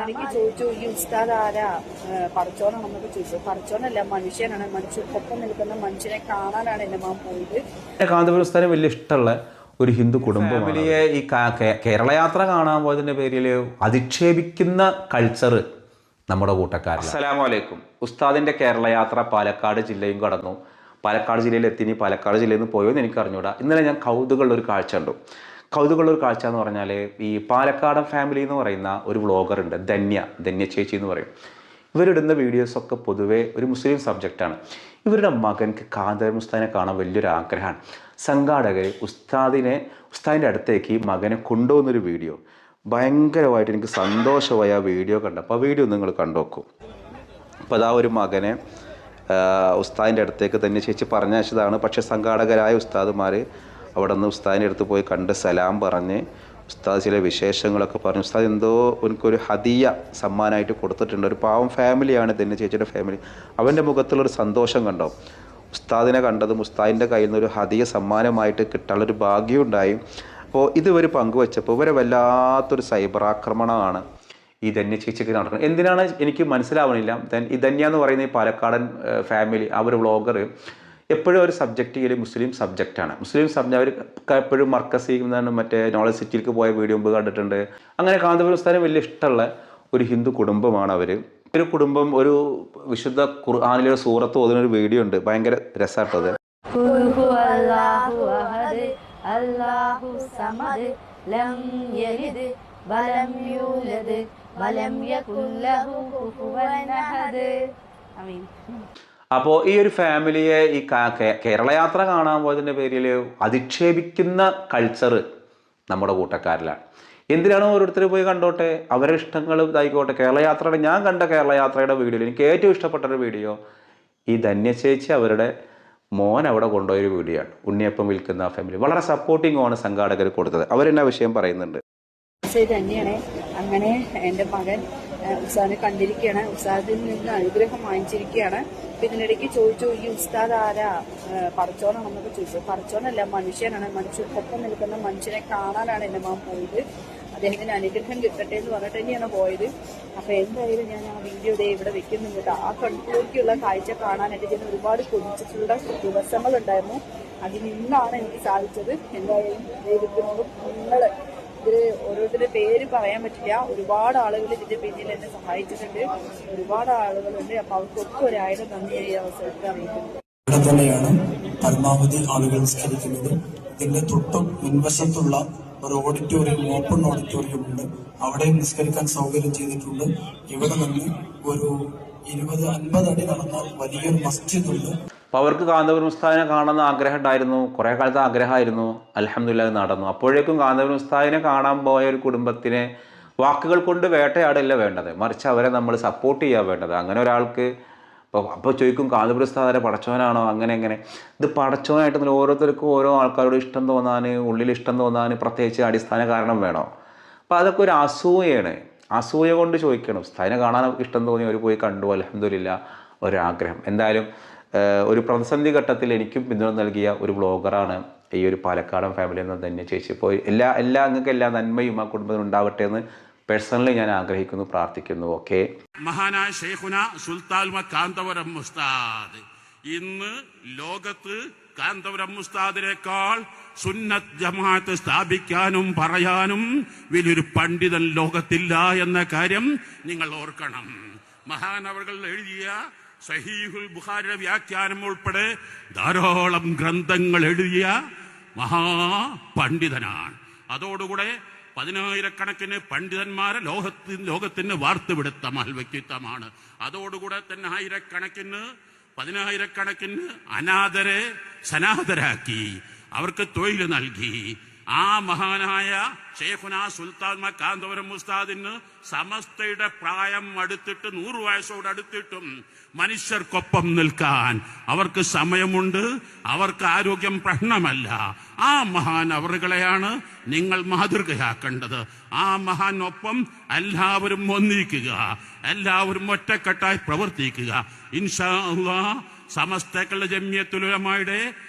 എനിക്ക് ചോദിച്ചു ഈ ഉസ്താദ് ആരാ, പടച്ചോനാണെന്നൊക്കെ ചോദിച്ചു. പടച്ചോനല്ല, മനുഷ്യനാണ്. മനുഷ്യർക്കൊപ്പം നിൽക്കുന്ന മനുഷ്യനെ കാണാനാണ് എന്റെ മാം പോയത്. കാന്തപുരം ഉസ്താദിനെ വലിയ ഇഷ്ടമുള്ള ഒരു ഹിന്ദു കുടുംബമാണ്. ഈ കേരള യാത്ര കാണാൻ പോയതിൻ്റെ പേരിൽ അധിക്ഷേപിക്കുന്ന കൾച്ചർ നമ്മുടെ കൂട്ടക്കാരിൽ. അസ്സലാമു അലൈക്കും. ഉസ്താദിൻ്റെ കേരള യാത്ര പാലക്കാട് ജില്ലയും കടന്നു. പാലക്കാട് ജില്ലയിൽ എത്തി. പാലക്കാട് ജില്ലയിൽ നിന്ന് പോയോ എന്ന് എനിക്ക് അറിഞ്ഞൂടാ. ഇന്നലെ ഞാൻ കൗതുകമുള്ളൊരു കാഴ്ച കണ്ടു. കൗതുകമുള്ളൊരു കാഴ്ച എന്ന് പറഞ്ഞാൽ ഈ പാലക്കാടൻ ഫാമിലി എന്ന് പറയുന്ന ഒരു വ്ളോഗറുണ്ട്, ധന്യ ചേച്ചി എന്ന് പറയും. ഇവരിടുന്ന വീഡിയോസൊക്കെ പൊതുവേ ഒരു മുസ്ലിം സബ്ജക്റ്റാണ്. ഇവരുടെ മകൻക്ക് കാന്തപുരം ഉസ്താദിനെ കാണാൻ വലിയൊരു ആഗ്രഹമാണ്. സംഘാടകർ ഉസ്താദിൻ്റെ അടുത്തേക്ക് മകനെ കൊണ്ടുപോകുന്നൊരു വീഡിയോ ഭയങ്കരമായിട്ട് എനിക്ക് സന്തോഷമായി ആ വീഡിയോ കണ്ടപ്പോൾ. ആ വീഡിയോ നിങ്ങൾ കണ്ടുനോക്കൂ. അപ്പോൾ അതാ ഒരു മകനെ ഉസ്താദിൻ്റെ അടുത്തേക്ക് തന്നെ ചേച്ചി പറഞ്ഞയച്ചതാണ്. പക്ഷേ സംഘാടകരായ ഉസ്താദുമാർ അവിടെ നിന്ന് ഉസ്താദിൻ്റെ അടുത്ത് പോയി കണ്ട് സലാം പറഞ്ഞ് ഉസ്താദ് ചില വിശേഷങ്ങളൊക്കെ പറഞ്ഞു. ഉസ്താദ് എന്തോ എനിക്കൊരു ഹദിയ സമ്മാനമായിട്ട് കൊടുത്തിട്ടുണ്ട്. ഒരു പാവം ഫാമിലിയാണ് തന്നെ ചേച്ചിയുടെ ഫാമിലി. അവൻ്റെ മുഖത്തുള്ളൊരു സന്തോഷം കണ്ടോ? ഉസ്താദിനെ കണ്ടതും ഉസ്താദിൻ്റെ കയ്യിൽ നിന്ന് ഒരു ഹദിയ സമ്മാനമായിട്ട് കിട്ടാനുള്ളൊരു ഭാഗ്യമുണ്ടായി. അപ്പോൾ ഇവർ പങ്കുവച്ചപ്പോൾ ഇവരെ വല്ലാത്തൊരു സൈബർ ആക്രമണമാണ് ഈ ധന്യ ചേച്ചിക്ക് നടക്കുന്നത്. എന്തിനാണ് എനിക്ക് മനസ്സിലാവണില്ല. ഈ ധന്യ എന്ന് പറയുന്ന ഈ പാലക്കാടൻ ഫാമിലി, ആ ഒരു വ്ളോഗർ എപ്പോഴും ഒരു സബ്ജക്റ്റ് മുസ്ലിം സബ്ജക്റ്റാണ്. മുസ്ലിം സബ്ജക്റ്റ് അവർ എപ്പോഴും മർക്കസി എന്നാണ് മറ്റേ നോളജ് സിറ്റിയിലേക്ക് പോയ വീഡിയോ മുമ്പ് കണ്ടിട്ടുണ്ട്. അങ്ങനെ കാന്തപുരം ഉസ്താദിനെ വലിയ ഇഷ്ടമുള്ള ഒരു ഹിന്ദു കുടുംബമാണ് അവർ. ഒരു കുടുംബം ഒരു വിശുദ്ധ ഖുർആനിലെ ഒരു സൂറത്ത് ഓതുന്നൊരു വീഡിയോ ഉണ്ട്, ഭയങ്കര രസമായിട്ടത്. അപ്പോൾ ഈ ഒരു ഫാമിലിയെ ഈ കേരള യാത്ര കാണാൻ പോയതിൻ്റെ പേരിൽ അധിക്ഷേപിക്കുന്ന കൾച്ചർ നമ്മുടെ കൂട്ടക്കാരിലാണ്. എന്തിനാണ് ഓരോരുത്തർ പോയി കണ്ടോട്ടെ, അവരുടെ ഇഷ്ടങ്ങൾ ഇതായിക്കോട്ടെ. കേരള യാത്രയുടെ ഞാൻ കണ്ട കേരള യാത്രയുടെ വീഡിയോയിൽ എനിക്ക് ഏറ്റവും ഇഷ്ടപ്പെട്ടൊരു വീഡിയോ ഈ ധന്യ ചേച്ചി അവരുടെ മോൻ അവിടെ കൊണ്ടുപോയൊരു വീഡിയോ ആണ്. ഉണ്ണിയപ്പം വിൽക്കുന്ന ഫാമിലി വളരെ സപ്പോർട്ടിംഗ് ആണ് സംഘാടകർ കൊടുത്തത്. അവരെന്നാ വിഷയം പറയുന്നുണ്ട്. തന്നെയാണ്. അങ്ങനെ എൻ്റെ മകൻ ഉസ്താദിനെ കണ്ടിരിക്കുകയാണ്. ഉസ്താദിൽ നിന്ന് അനുഗ്രഹം വാങ്ങിച്ചിരിക്കുകയാണ്. അപ്പൊ ഇതിനിടയ്ക്ക് ചോദിച്ചു ഈ ഉസ്താദ് ആരാ, പടച്ചോനാണെന്നൊക്കെ ചോദിച്ചു. പടച്ചോനല്ല, മനുഷ്യനാണ്. മനുഷ്യർക്കൊപ്പം നിൽക്കുന്ന മനുഷ്യനെ കാണാനാണ് എൻ്റെ മാം പോയത്. അദ്ദേഹത്തിന് അനുഗ്രഹം കിട്ടട്ടെ എന്ന് പറഞ്ഞിട്ട് തന്നെയാണ് പോയത്. അപ്പൊ എന്തായാലും ഞാൻ ആ വീഡിയോ ഇവിടെ വെക്കുന്നുണ്ട്. ആ കണ്ണൂരിക്കുള്ള കാഴ്ച കാണാനായിട്ട് ഞാൻ ഒരുപാട് കൊതിച്ചിട്ടുള്ള ദിവസങ്ങളുണ്ടായിരുന്നു. അതിൽ നിന്നാണ് എനിക്ക് സാധിച്ചത്. എന്തായാലും ദൈവത്തിനോടും നിങ്ങൾ ഇതിൽ ഓരോരുത്തരുടെ പേര് പറയാൻ പറ്റില്ല. ഒരുപാട് ആളുകൾ ഇതിന്റെ പിന്നിൽ എന്നെ സഹായിച്ചിട്ടുണ്ട്. ഒരുപാട് ആളുകളുണ്ട്. അപ്പൊ അവർക്കൊക്കെ ഒരായിരം നന്ദി ഈ അവസരത്തിൽ അറിയിക്കുന്നു. ഇവിടെ തന്നെയാണ് പരമാവധി ആളുകൾ നിസ്കരിക്കുന്നത്. ഇതിന്റെ തൊട്ടും മുൻവശത്തുള്ള ഒരു ഓഡിറ്റോറിയം, ഓപ്പൺ ഓഡിറ്റോറിയം ഉണ്ട്. അവിടെ നിസ്കരിക്കാൻ സൗകര്യം ചെയ്തിട്ടുണ്ട്. ഇവിടെ നിന്ന് ഒരു 20-50 അടി നടന്നാൽ വലിയൊരു മസ്ജിദ് ഉണ്ട്. അപ്പോൾ അവർക്ക് കാന്തപുരം ഉസ്താദിനെ കാണുന്ന ആഗ്രഹം ഉണ്ടായിരുന്നു, കുറേ കാലത്ത് ആഗ്രഹമായിരുന്നു. അൽഹംദുലില്ലാഹ് നടന്നു. അപ്പോഴേക്കും കാന്തപുരം ഉസ്താദിനെ കാണാൻ പോയ ഒരു കുടുംബത്തിനെ വാക്കുകൾ കൊണ്ട് വേട്ടയാടല്ല വേണ്ടത്, മറിച്ച് അവരെ നമ്മൾ സപ്പോർട്ട് ചെയ്യുക വേണ്ടത്. അങ്ങനെ ഒരാൾക്ക് അപ്പോൾ ചോദിക്കും കാന്തപുരം ഉസ്താദിനെ പടച്ചോനാണോ, അങ്ങനെ ഇത് പടച്ചോനായിട്ട് ഓരോരുത്തർക്കും ഓരോ ആൾക്കാരോട് ഇഷ്ടം തോന്നാൻ, ഉള്ളിൽ ഇഷ്ടം തോന്നാൻ പ്രത്യേകിച്ച് അടിസ്ഥാന കാരണം വേണോ? അപ്പോൾ അതൊക്കെ ഒരു അസൂയയാണ്. അസൂയ കൊണ്ട് ചോദിക്കണം. ഉസ്താദിനെ കാണാൻ ഇഷ്ടം തോന്നി അവർ പോയി കണ്ടു, അൽഹംദുലില്ലാഹ് ഒരാഗ്രഹം. എന്തായാലും ഒരു പ്രതിസന്ധി ഘട്ടത്തിൽ എനിക്കും പിന്തുണ നൽകിയ ഒരു വ്ളോഗറാണ് ഈ ഒരു പാലക്കാടൻ ഫാമിലി എന്ന് തന്നെ ചേച്ചി. ഇപ്പോൾ നിങ്ങൾക്ക് എല്ലാ നന്മയും ആ കുടുംബത്തിന് ഉണ്ടാവട്ടെ എന്ന് പേഴ്സണലി ഞാൻ ആഗ്രഹിക്കുന്നു, പ്രാർത്ഥിക്കുന്നു. ഓക്കെ. മഹാനായ ശൈഖുന സുൽത്താൻ കാന്തപുരം ഉസ്താദ് ഇന്ന് ലോകത്ത് കാന്തപുരം ഉസ്താദിനേക്കാൾ സുന്നത്ത് ജമാഅത്ത് സ്ഥാപിക്കാനും പറയാനും വലിയൊരു പണ്ഡിതൻ ലോകത്തില്ല എന്ന കാര്യം നിങ്ങൾ ഓർക്കണം. മഹാനവറുകൾ എഴുതിയ സഹീഹുൽ ബുഖാരിയുടെ വ്യാഖ്യാനം ഉൾപ്പെടെ ധാരാളം ഗ്രന്ഥങ്ങൾ എഴുതിയ മഹാപണ്ഡിതനാണ്. അതോടുകൂടെ 10,000-കണക്കിന് പണ്ഡിതന്മാരെ ലോകത്തിന് വാർത്തുവിടുത്ത വ്യക്തിത്വമാണ്. അതോടുകൂടെ തന്നെ 10,000-കണക്കിന് അനാഥരെ സനാഥരാക്കി അവർക്ക് തൊഴിൽ നൽകി. ആ മഹാനായ ശൈഖുന സുൽത്താൻ കാന്തപുരം ഉസ്താദിന് സമസ്തയുടെ പ്രായം അടുത്തിട്ട് 100 വയസ്സോട് അടുത്തിട്ടും മനുഷ്യർക്കൊപ്പം നിൽക്കാൻ അവർക്ക് സമയമുണ്ട്. അവർക്ക് ആരോഗ്യം പ്രശ്നമല്ല. ആ മഹാൻ അവറുകളെയാണ് നിങ്ങൾ മാതൃകയാക്കേണ്ടത്. ആ മഹാനൊപ്പം എല്ലാവരും ഒന്നിക്കുക, എല്ലാവരും ഒറ്റക്കെട്ടായി പ്രവർത്തിക്കുക. ഇൻഷാ അല്ലാഹ് സമസ്തകളുടെ ജമിയത്തുൽ ഉലമായുടെ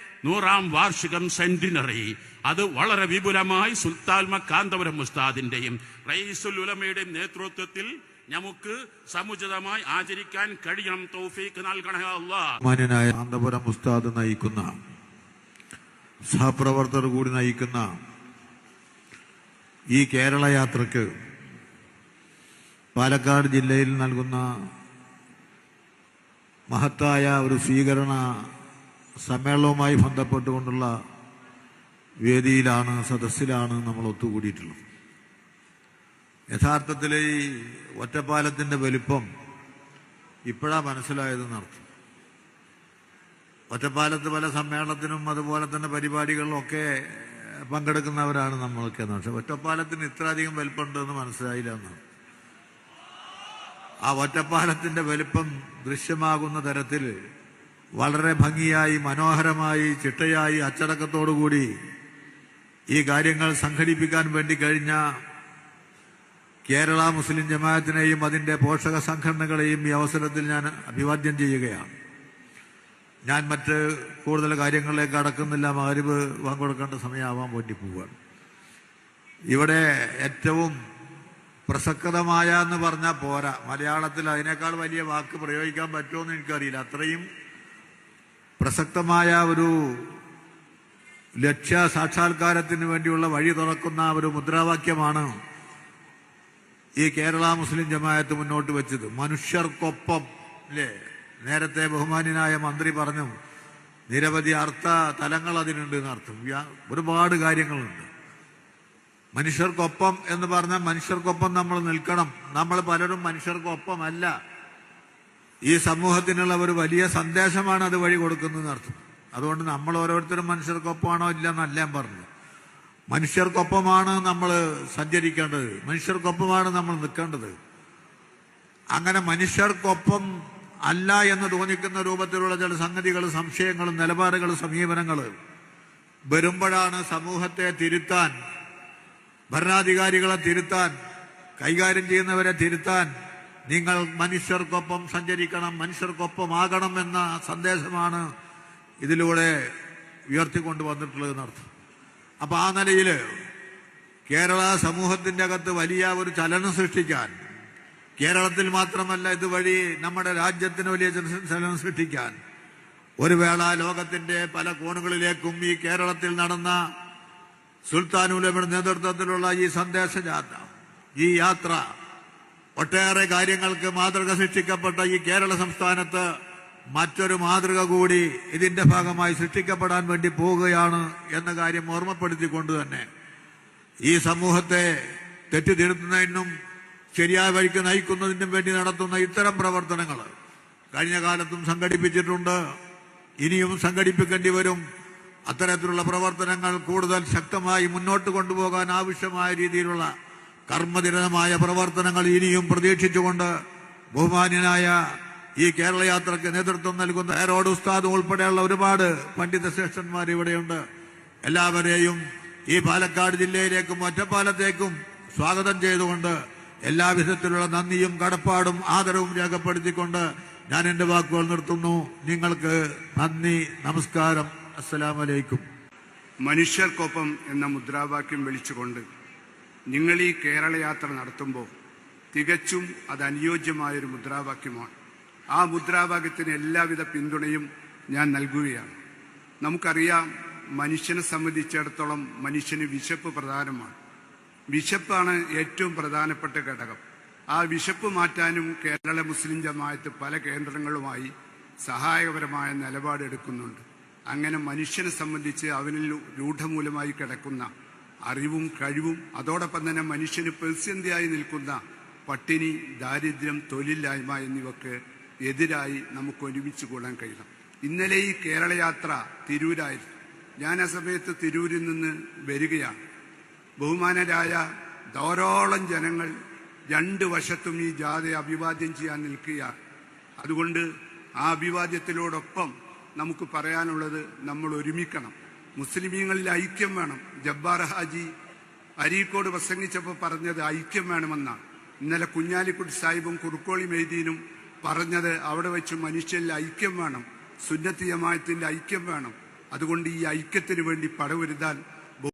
100ാം വാർഷികം സെന്റിനറി അത് വളരെ വിപുലമായി സുൽത്താൻ കാന്തപുരം ഉസ്താദിന്റെയും റഈസുൽ ഉലമയുടെയും നേതൃത്വത്തിൽ നമുക്ക് സമുചിതമായി ആചരിക്കാൻ കഴിയണം. തൗഫീഖ് നൽകണേ അല്ലാഹ്. മാന്യനായ കാന്തപുരം ഉസ്താദ് നയിക്കുന്ന, സഹപ്രവർത്തകർ കൂടി നയിക്കുന്ന ഈ കേരള യാത്രക്ക് പാലക്കാട് ജില്ലയിൽ നൽകുന്ന മഹത്തായ ഒരു സ്വീകരണ സമ്മേളനവുമായി ബന്ധപ്പെട്ടുകൊണ്ടുള്ള വേദിയിലാണ്, സദസ്സിലാണ് നമ്മൾ ഒത്തുകൂടിയിട്ടുള്ളത്. യഥാർത്ഥത്തിൽ ഈ ഒറ്റപ്പാലത്തിന്റെ വലിപ്പം ഇപ്പോഴാ മനസ്സിലായതെന്നർത്ഥം. ഒറ്റപ്പാലത്ത് പല സമ്മേളനത്തിനും അതുപോലെ തന്നെ പരിപാടികളിലും ഒക്കെ പങ്കെടുക്കുന്നവരാണ് നമ്മളൊക്കെ. പക്ഷെ ഒറ്റപ്പാലത്തിന് ഇത്ര അധികം വലിപ്പമുണ്ടെന്ന് മനസ്സിലായില്ല എന്നാണ്. ആ ഒറ്റപ്പാലത്തിന്റെ വലിപ്പം ദൃശ്യമാകുന്ന തരത്തിൽ വളരെ ഭംഗിയായി, മനോഹരമായി, ചിട്ടയായി, അച്ചടക്കത്തോടുകൂടി ഈ കാര്യങ്ങൾ സംഘടിപ്പിക്കാൻ വേണ്ടി കഴിഞ്ഞ കേരള മുസ്ലിം ജമാഅത്തിനെയും അതിന്റെ പോഷക സംഘടനകളെയും ഈ അവസരത്തിൽ ഞാൻ അഭിവാദ്യം ചെയ്യുകയാണ്. ഞാൻ മറ്റ് കൂടുതൽ കാര്യങ്ങളിലേക്ക് കടക്കുന്നില്ല. മഗ്‌രിബ് പങ്കെടുക്കേണ്ട സമയമാവാൻ വേണ്ടി പോവുകയാണ്. ഇവിടെ ഏറ്റവും പ്രസക്തമായ എന്ന് പറഞ്ഞാൽ പോരാ, മലയാളത്തിൽ അതിനേക്കാൾ വലിയ വാക്ക് പ്രയോഗിക്കാൻ പറ്റുമോ എന്ന് എനിക്കറിയില്ല. അത്രയും പ്രസക്തമായ ഒരു ലക്ഷ്യ സാക്ഷാത്കാരത്തിന് വേണ്ടിയുള്ള വഴി തുറക്കുന്ന ഒരു മുദ്രാവാക്യമാണ് ഈ കേരള മുസ്ലിം ജമാഅത്ത് മുന്നോട്ട് വെച്ചത്. മനുഷ്യർക്കൊപ്പം. അല്ലേ? നേരത്തെ ബഹുമാന്യനായ മന്ത്രി പറഞ്ഞു, നിരവധി അർത്ഥ തലങ്ങൾ അതിനുണ്ട് എന്നർത്ഥം. ഒരുപാട് കാര്യങ്ങളുണ്ട്. മനുഷ്യർക്കൊപ്പം എന്ന് പറഞ്ഞാൽ മനുഷ്യർക്കൊപ്പം നമ്മൾ നിൽക്കണം. നമ്മൾ പലരും മനുഷ്യർക്കൊപ്പമല്ല. ഈ സമൂഹത്തിനുള്ള ഒരു വലിയ സന്ദേശമാണ് അത് വഴി കൊടുക്കുന്നതെന്ന് അർത്ഥം. അതുകൊണ്ട് നമ്മൾ ഓരോരുത്തരും മനുഷ്യർക്കൊപ്പമാണോ ഇല്ല എന്നല്ല ഞാൻ പറഞ്ഞത്. മനുഷ്യർക്കൊപ്പമാണ് നമ്മൾ സഞ്ചരിക്കേണ്ടത്, മനുഷ്യർക്കൊപ്പമാണ് നമ്മൾ നിൽക്കേണ്ടത്. അങ്ങനെ മനുഷ്യർക്കൊപ്പം അല്ല എന്ന് തോന്നിക്കുന്ന രൂപത്തിലുള്ള ചില സംഗതികളും സംശയങ്ങളും നിലപാടുകളും സമീപനങ്ങളും വരുമ്പോഴാണ് സമൂഹത്തെ തിരുത്താൻ, ഭരണാധികാരികളെ തിരുത്താൻ, കൈകാര്യം ചെയ്യുന്നവരെ തിരുത്താൻ നിങ്ങൾ മനുഷ്യർക്കൊപ്പം സഞ്ചരിക്കണം, മനുഷ്യർക്കൊപ്പമാകണം എന്ന സന്ദേശമാണ് ഇതിലൂടെ ഉയർത്തിക്കൊണ്ടുവന്നിട്ടുള്ളതെന്നർത്ഥം. അപ്പൊ ആ നിലയിൽ കേരള സമൂഹത്തിന്റെ അകത്ത് വലിയ ഒരു ചലനം സൃഷ്ടിക്കാൻ, കേരളത്തിൽ മാത്രമല്ല ഇതുവഴി നമ്മുടെ രാജ്യത്തിന് വലിയ ചലനം സൃഷ്ടിക്കാൻ, ഒരു വേള ലോകത്തിന്റെ പല കോണുകളിലേക്കും ഈ കേരളത്തിൽ നടന്ന സുൽത്താൻ ഉലമയുടെ നേതൃത്വത്തിലുള്ള ഈ സന്ദേശജാഥ, ഈ യാത്ര, ഒട്ടേറെ കാര്യങ്ങൾക്ക് മാതൃക സൃഷ്ടിക്കപ്പെട്ട ഈ കേരള സംസ്ഥാനത്ത് മറ്റൊരു മാതൃക കൂടി ഇതിന്റെ ഭാഗമായി സൃഷ്ടിക്കപ്പെടാൻ വേണ്ടി പോവുകയാണ് എന്ന കാര്യം ഓർമ്മപ്പെടുത്തിക്കൊണ്ട് തന്നെ ഈ സമൂഹത്തെ തെറ്റിദ്ധരുത്തുന്നതിനും ശരിയായ വഴിക്ക് നയിക്കുന്നതിനും വേണ്ടി നടത്തുന്ന ഇത്തരം പ്രവർത്തനങ്ങൾ കഴിഞ്ഞ കാലത്തും സംഘടിപ്പിച്ചിട്ടുണ്ട്, ഇനിയും സംഘടിപ്പിക്കേണ്ടി വരും. അത്തരത്തിലുള്ള പ്രവർത്തനങ്ങൾ കൂടുതൽ ശക്തമായി മുന്നോട്ട് കൊണ്ടുപോകാൻ ആവശ്യമായ രീതിയിലുള്ള കർമ്മനിരതമായ പ്രവർത്തനങ്ങൾ ഇനിയും പ്രതീക്ഷിച്ചുകൊണ്ട് ബഹുമാന്യനായ ഈ കേരള യാത്രയ്ക്ക് നേതൃത്വം നൽകുന്ന ഏറോഡ് ഉസ്താദ് ഉൾപ്പെടെയുള്ള ഒരുപാട് പണ്ഡിത ശ്രേഷ്ഠന്മാർ ഇവിടെയുണ്ട്. എല്ലാവരെയും ഈ പാലക്കാട് ജില്ലയിലേക്കും ഒറ്റപ്പാലത്തേക്കും സ്വാഗതം ചെയ്തുകൊണ്ട് എല്ലാവിധത്തിലുള്ള നന്ദിയും കടപ്പാടും ആദരവും രേഖപ്പെടുത്തിക്കൊണ്ട് ഞാൻ എന്റെ വാക്കുകൾ നിർത്തുന്നു. നിങ്ങൾക്ക് നന്ദി, നമസ്കാരം, അസ്സലാമു അലൈക്കും. മനുഷ്യർക്കൊപ്പം എന്ന മുദ്രാവാക്യം വിളിച്ചുകൊണ്ട് നിങ്ങൾ ഈ കേരള യാത്ര നടത്തുമ്പോൾ തികച്ചും അത് അനുയോജ്യമായൊരു മുദ്രാവാക്യമാണ്. ആ മുദ്രാവാക്യത്തിന് എല്ലാവിധ പിന്തുണയും ഞാൻ നൽകുകയാണ്. നമുക്കറിയാം, മനുഷ്യനെ സംബന്ധിച്ചിടത്തോളം മനുഷ്യന് വിശപ്പ് പ്രധാനമാണ്. വിശപ്പാണ് ഏറ്റവും പ്രധാനപ്പെട്ട ഘടകം. ആ വിശപ്പ് മാറ്റാനും കേരള മുസ്ലിം ജമാഅത്ത് പല കേന്ദ്രങ്ങളുമായി സഹായകപരമായ നിലപാടെടുക്കുന്നുണ്ട്. അങ്ങനെ മനുഷ്യനെ സംബന്ധിച്ച് അവനിൽ രൂഢമൂലമായി കിടക്കുന്ന അറിവും കഴിവും അതോടൊപ്പം തന്നെ മനുഷ്യന് പ്രതിസന്ധിയായി നിൽക്കുന്ന പട്ടിണി, ദാരിദ്ര്യം, തൊഴിലില്ലായ്മ എന്നിവയ്ക്ക് എതിരായി നമുക്ക് ഒരുമിച്ച് കൂടാൻ കഴിയണം. ഇന്നലെ ഈ കേരള യാത്ര തിരൂരായിരുന്നു. ഞാൻ ആ സമയത്ത് തിരൂരിൽ നിന്ന് വരികയാണ്. ബഹുമാനരായ ധാരാളം ജനങ്ങൾ രണ്ട് വശത്തും ഈ ജാഥയെ അഭിവാദ്യം ചെയ്യാൻ നിൽക്കുകയാണ്. അതുകൊണ്ട് ആ അഭിവാദ്യത്തിനോടൊപ്പം നമുക്ക് പറയാനുള്ളത്, നമ്മൾ ഒരുമിക്കണം. മുസ്ലിമീങ്ങളിൽ ഐക്യം വേണം. ജബ്ബാർ ഹാജി അരീക്കോട് പ്രസംഗിച്ചപ്പോൾ പറഞ്ഞത് ഐക്യം വേണമെന്നാണ്. ഇന്നലെ കുഞ്ഞാലിക്കുട്ടി സാഹിബും കുറുക്കോളി മെയ്ദീനും പറഞ്ഞത് അവിടെ വെച്ച് മനുഷ്യരിൽ ഐക്യം വേണം, സുന്നത്ത് ജമാഅത്തിന്റെ ഐക്യം വേണം. അതുകൊണ്ട് ഈ ഐക്യത്തിന് വേണ്ടി പടവരുതാൻ